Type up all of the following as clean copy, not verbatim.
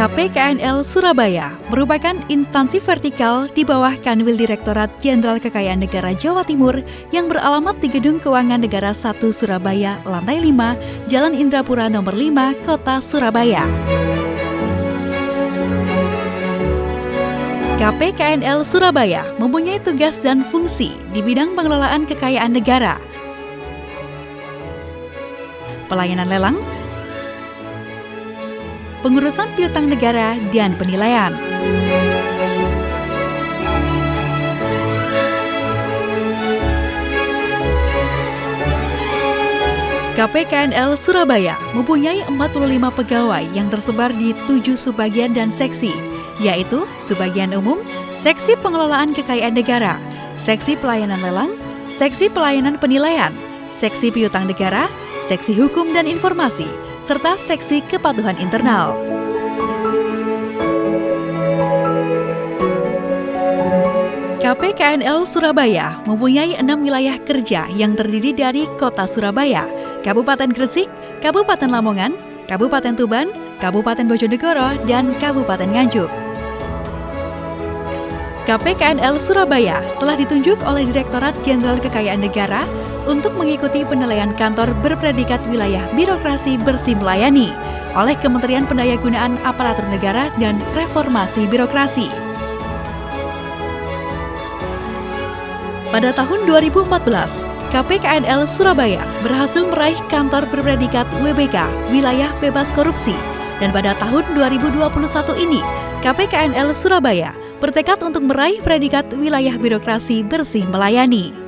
KPKNL Surabaya merupakan instansi vertikal di bawah Kanwil Direktorat Jenderal Kekayaan Negara Jawa Timur yang beralamat di Gedung Keuangan Negara 1 Surabaya, lantai 5, Jalan Indrapura nomor 5, Kota Surabaya. KPKNL Surabaya mempunyai tugas dan fungsi di bidang pengelolaan kekayaan negara, pelayanan lelang, pengurusan piutang negara, dan penilaian. KPKNL Surabaya mempunyai 45 pegawai yang tersebar di 7 subbagian dan seksi, yaitu Subbagian Umum, Seksi Pengelolaan Kekayaan Negara, Seksi Pelayanan Lelang, Seksi Pelayanan Penilaian, Seksi Piutang Negara, Seksi Hukum dan Informasi, serta Seksi Kepatuhan Internal. KPKNL Surabaya mempunyai 6 wilayah kerja yang terdiri dari Kota Surabaya, Kabupaten Gresik, Kabupaten Lamongan, Kabupaten Tuban, Kabupaten Bojonegoro, dan Kabupaten Nganjuk. KPKNL Surabaya telah ditunjuk oleh Direktorat Jenderal Kekayaan Negara untuk mengikuti penilaian kantor berpredikat wilayah birokrasi bersih melayani oleh Kementerian Pendayagunaan Aparatur Negara dan Reformasi Birokrasi. Pada tahun 2014, KPKNL Surabaya berhasil meraih kantor berpredikat WBK, Wilayah Bebas Korupsi, dan pada tahun 2021 ini, KPKNL Surabaya bertekad untuk meraih predikat Wilayah Birokrasi Bersih Melayani.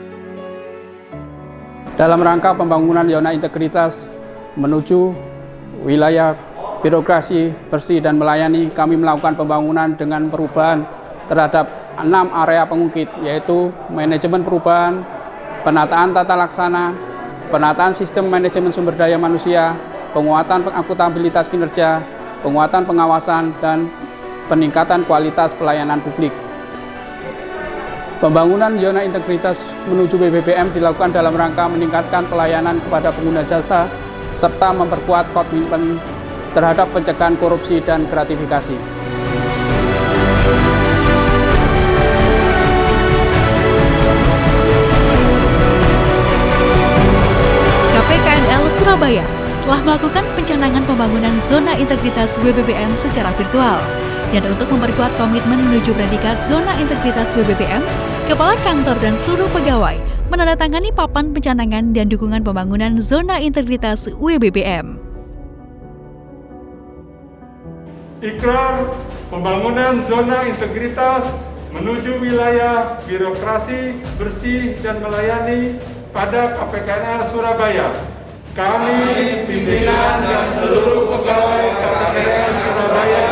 Dalam rangka pembangunan zona integritas menuju wilayah birokrasi bersih dan melayani, kami melakukan pembangunan dengan perubahan terhadap 6 area pengukit, yaitu manajemen perubahan, penataan tata laksana, penataan sistem manajemen sumber daya manusia, penguatan akuntabilitas kinerja, penguatan pengawasan, dan peningkatan kualitas pelayanan publik. Pembangunan zona integritas menuju BBBM dilakukan dalam rangka meningkatkan pelayanan kepada pengguna jasa serta memperkuat komitmen terhadap pencegahan korupsi dan gratifikasi. KPKNL Surabaya telah melakukan pencanangan pembangunan zona integritas WBBM secara virtual. Dan untuk memperkuat komitmen menuju predikat zona integritas WBBM, Kepala Kantor dan seluruh pegawai menandatangani papan pencanangan dan dukungan pembangunan zona integritas WBBM. Ikrar pembangunan zona integritas menuju wilayah birokrasi bersih dan melayani pada KPKNL Surabaya. Kami, pimpinan dan seluruh pegawai KPKNL Surabaya,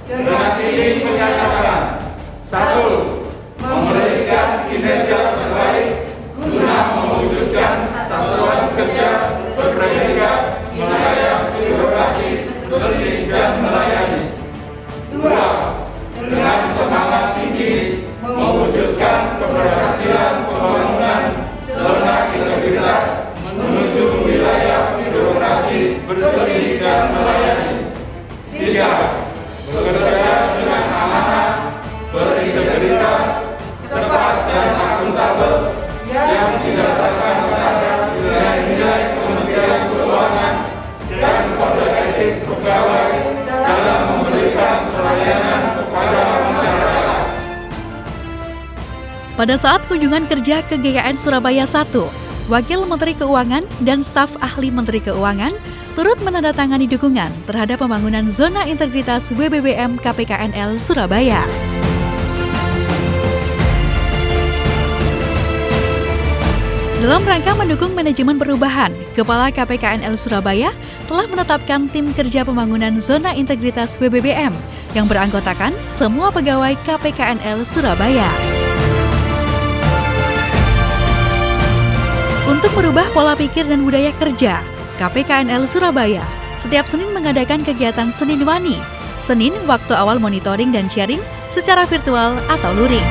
dengan ini menyatakan: 1. Memberikan kinerja terbaik guna mewujudkan satuan kerja berpredikat wilayah birokrasi bersih dan melayani. 2. Dengan semangat tinggi mewujudkan keberhasilan pembangunan zona integritas menuju wilayah birokrasi bersih dan melayani. 3. Bekerja dengan amanah, berintegritas, cepat dan akuntabel yang didasarkan pada nilai-nilai Kementerian Keuangan dan kode etik pegawai dalam memberikan pelayanan kepada masyarakat. Pada saat kunjungan kerja ke GKN Surabaya 1, Wakil Menteri Keuangan dan staf ahli Menteri Keuangan turut menandatangani dukungan terhadap pembangunan zona integritas WBBM KPKNL Surabaya. Dalam rangka mendukung manajemen perubahan, Kepala KPKNL Surabaya telah menetapkan tim kerja pembangunan zona integritas WBBM yang beranggotakan semua pegawai KPKNL Surabaya. Untuk merubah pola pikir dan budaya kerja, KPKNL Surabaya setiap Senin mengadakan kegiatan Senin Wani, Senin waktu awal monitoring dan sharing secara virtual atau luring.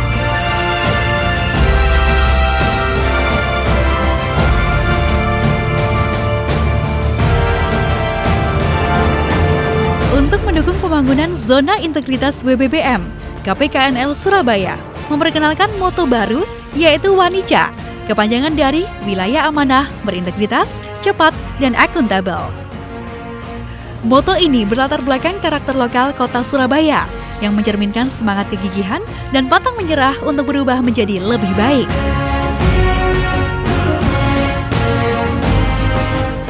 Untuk mendukung pembangunan Zona Integritas WBBM, KPKNL Surabaya memperkenalkan moto baru yaitu WANICA, kepanjangan dari Wilayah Amanah, Berintegritas, Cepat, dan Akuntabel. Moto ini berlatar belakang karakter lokal kota Surabaya yang mencerminkan semangat kegigihan dan pantang menyerah untuk berubah menjadi lebih baik.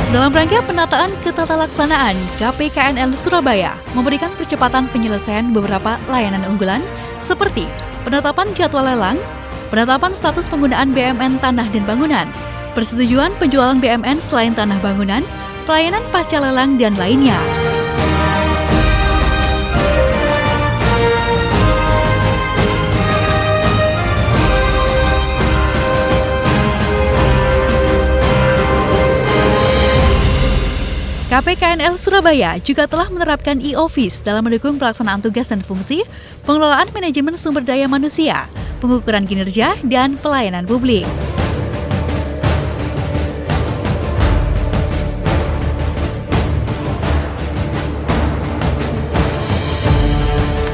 Dalam rangka penataan ketatalaksanaan, KPKNL Surabaya memberikan percepatan penyelesaian beberapa layanan unggulan seperti penetapan jadwal lelang, penetapan status penggunaan BMN tanah dan bangunan, persetujuan penjualan BMN selain tanah bangunan, pelayanan pasca lelang, dan lainnya. KPKNL Surabaya juga telah menerapkan e-office dalam mendukung pelaksanaan tugas dan fungsi, pengelolaan manajemen sumber daya manusia, pengukuran kinerja, dan pelayanan publik.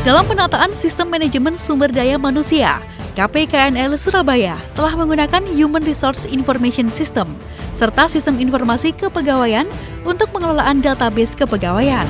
Dalam penataan sistem manajemen sumber daya manusia, KPKNL Surabaya telah menggunakan Human Resource Information System serta sistem informasi kepegawaian untuk pengelolaan database kepegawaian.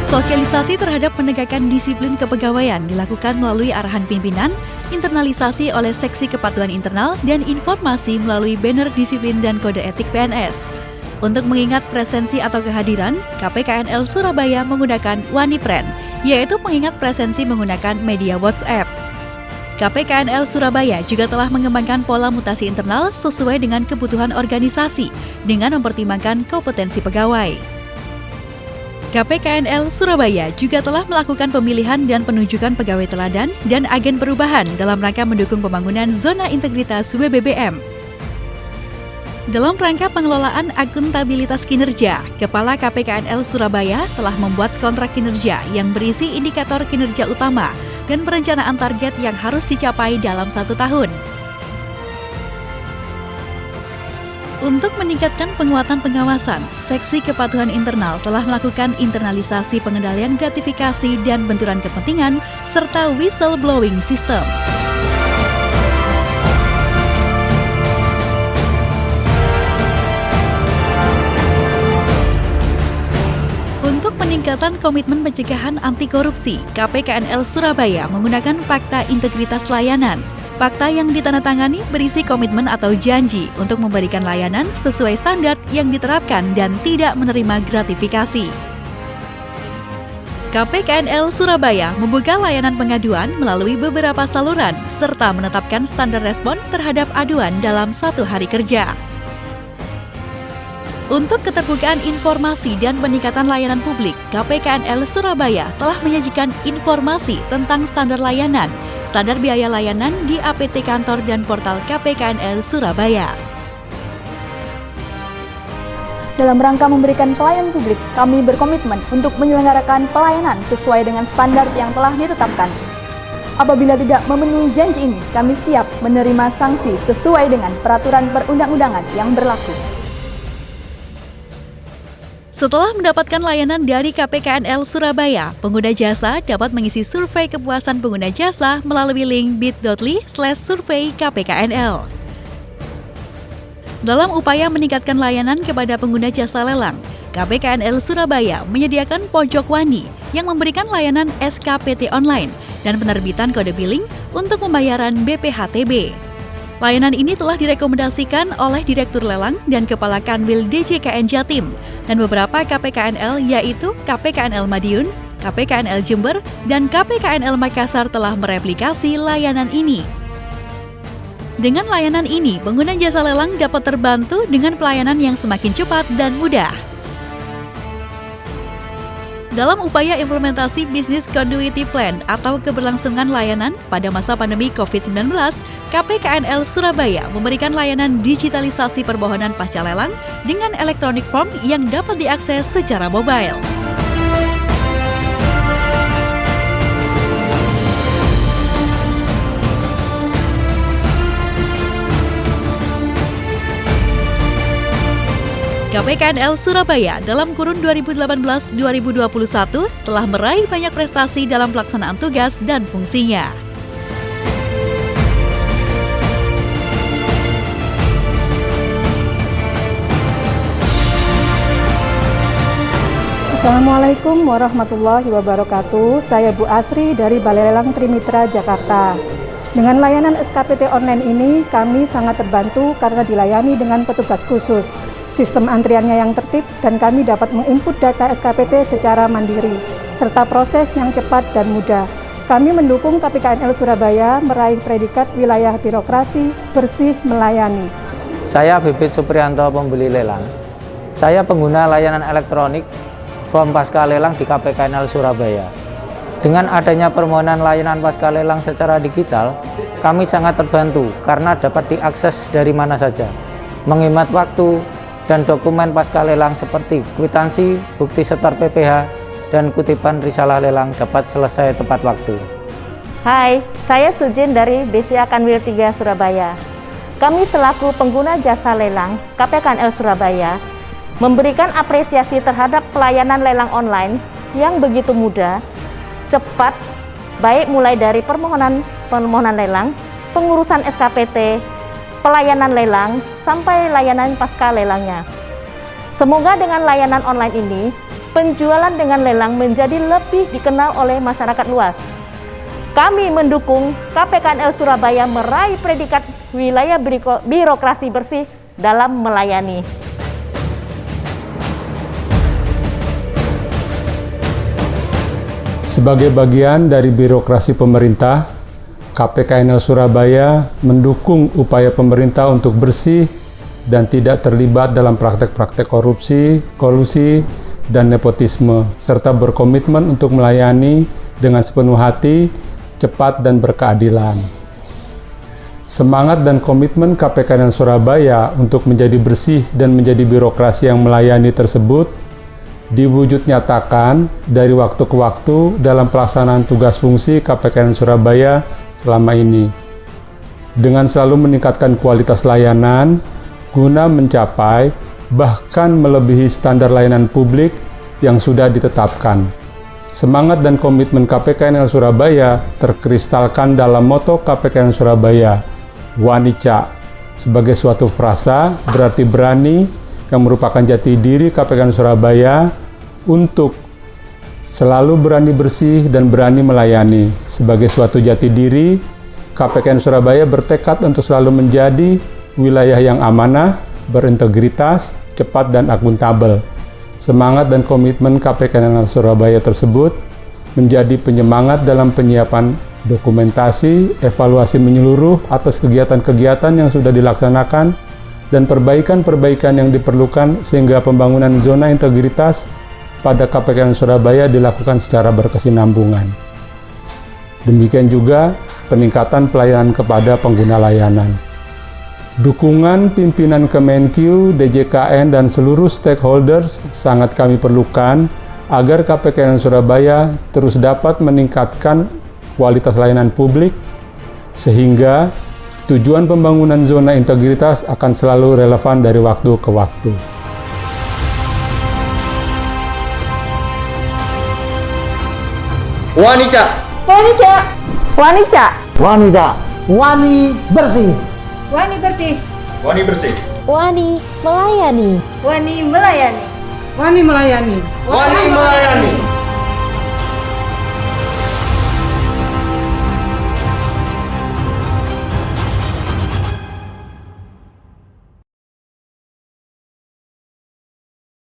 Sosialisasi terhadap penegakan disiplin kepegawaian dilakukan melalui arahan pimpinan, internalisasi oleh Seksi Kepatuhan Internal, dan informasi melalui banner disiplin dan kode etik PNS. Untuk mengingat presensi atau kehadiran, KPKNL Surabaya menggunakan WaniPren, yaitu pengingat presensi menggunakan media WhatsApp. KPKNL Surabaya juga telah mengembangkan pola mutasi internal sesuai dengan kebutuhan organisasi dengan mempertimbangkan kompetensi pegawai. KPKNL Surabaya juga telah melakukan pemilihan dan penunjukan pegawai teladan dan agen perubahan dalam rangka mendukung pembangunan Zona Integritas WBBM. Dalam rangka pengelolaan akuntabilitas kinerja, Kepala KPKNL Surabaya telah membuat kontrak kinerja yang berisi indikator kinerja utama dan perencanaan target yang harus dicapai dalam 1 tahun. Untuk meningkatkan penguatan pengawasan, Seksi Kepatuhan Internal telah melakukan internalisasi pengendalian gratifikasi dan benturan kepentingan, serta whistleblowing system. Untuk peningkatan komitmen pencegahan anti korupsi, KPKNL Surabaya menggunakan Fakta Integritas Layanan. Fakta yang ditandatangani berisi komitmen atau janji untuk memberikan layanan sesuai standar yang diterapkan dan tidak menerima gratifikasi. KPKNL Surabaya membuka layanan pengaduan melalui beberapa saluran serta menetapkan standar respon terhadap aduan dalam 1 hari kerja. Untuk keterbukaan informasi dan peningkatan layanan publik, KPKNL Surabaya telah menyajikan informasi tentang standar layanan, standar biaya layanan di APT Kantor dan portal KPKNL Surabaya. Dalam rangka memberikan pelayanan publik, kami berkomitmen untuk menyelenggarakan pelayanan sesuai dengan standar yang telah ditetapkan. Apabila tidak memenuhi janji ini, kami siap menerima sanksi sesuai dengan peraturan perundang-undangan yang berlaku. Setelah mendapatkan layanan dari KPKNL Surabaya, pengguna jasa dapat mengisi survei kepuasan pengguna jasa melalui link bit.ly/survei-KPKNL. Dalam upaya meningkatkan layanan kepada pengguna jasa lelang, KPKNL Surabaya menyediakan pojok Wani yang memberikan layanan SKPT online dan penerbitan kode billing untuk pembayaran BPHTB. Layanan ini telah direkomendasikan oleh Direktur Lelang dan Kepala Kanwil DJKN Jatim dan beberapa KPKNL yaitu KPKNL Madiun, KPKNL Jember, dan KPKNL Makassar telah mereplikasi layanan ini. Dengan layanan ini, pengguna jasa lelang dapat terbantu dengan pelayanan yang semakin cepat dan mudah. Dalam upaya implementasi Business Continuity Plan atau keberlangsungan layanan pada masa pandemi COVID-19, KPKNL Surabaya memberikan layanan digitalisasi permohonan pasca lelang dengan electronic form yang dapat diakses secara mobile. KPKNL Surabaya dalam kurun 2018-2021 telah meraih banyak prestasi dalam pelaksanaan tugas dan fungsinya. Assalamualaikum warahmatullahi wabarakatuh. Saya Bu Asri dari Balai Lelang Trimitra, Jakarta. Dengan layanan SKPT online ini, kami sangat terbantu karena dilayani dengan petugas khusus. Sistem antriannya yang tertib dan kami dapat menginput data SKPT secara mandiri, serta proses yang cepat dan mudah. Kami mendukung KPKNL Surabaya meraih predikat wilayah birokrasi bersih melayani. Saya Bibit Supriyanto, pembeli lelang. Saya pengguna layanan elektronik form pasca lelang di KPKNL Surabaya. Dengan adanya permohonan layanan pasca lelang secara digital, kami sangat terbantu karena dapat diakses dari mana saja, menghemat waktu, dan dokumen pasca lelang seperti kwitansi, bukti setor PPh, dan kutipan risalah lelang dapat selesai tepat waktu. Hai, saya Sujin dari BCA Kanwil 3 Surabaya. Kami selaku pengguna jasa lelang KPKNL Surabaya memberikan apresiasi terhadap pelayanan lelang online yang begitu mudah, cepat, baik mulai dari permohonan lelang, pengurusan SKPT, pelayanan lelang, sampai layanan pasca lelangnya. Semoga dengan layanan online ini, penjualan dengan lelang menjadi lebih dikenal oleh masyarakat luas. Kami mendukung KPKNL Surabaya meraih predikat wilayah birokrasi bersih dalam melayani. Sebagai bagian dari birokrasi pemerintah, KPKNL Surabaya mendukung upaya pemerintah untuk bersih dan tidak terlibat dalam praktek-praktek korupsi, kolusi, dan nepotisme, serta berkomitmen untuk melayani dengan sepenuh hati, cepat, dan berkeadilan. Semangat dan komitmen KPKNL Surabaya untuk menjadi bersih dan menjadi birokrasi yang melayani tersebut diwujud nyatakan dari waktu ke waktu dalam pelaksanaan tugas fungsi KPKNL Surabaya selama ini, dengan selalu meningkatkan kualitas layanan guna mencapai bahkan melebihi standar layanan publik yang sudah ditetapkan. Semangat dan komitmen KPKNL Surabaya terkristalkan dalam moto KPKNL Surabaya, Wanica, sebagai suatu frasa berarti berani, yang merupakan jati diri KPKNL Surabaya untuk selalu berani bersih dan berani melayani. Sebagai suatu jati diri, KPKNL Surabaya bertekad untuk selalu menjadi wilayah yang amanah, berintegritas, cepat, dan akuntabel. Semangat dan komitmen KPKNL Surabaya tersebut menjadi penyemangat dalam penyiapan dokumentasi, evaluasi menyeluruh atas kegiatan-kegiatan yang sudah dilaksanakan, dan perbaikan-perbaikan yang diperlukan sehingga pembangunan zona integritas pada KPKNL Surabaya dilakukan secara berkesinambungan. Demikian juga peningkatan pelayanan kepada pengguna layanan. Dukungan pimpinan Kemenkyu, DJKN, dan seluruh stakeholders sangat kami perlukan agar KPKNL Surabaya terus dapat meningkatkan kualitas layanan publik sehingga tujuan pembangunan zona integritas akan selalu relevan dari waktu ke waktu. Wanica. Wanica. Wanica. Wanica. Wani bersih. Wani bersih. Wani bersih. Wani melayani. Wani melayani. Wani melayani. Wani melayani.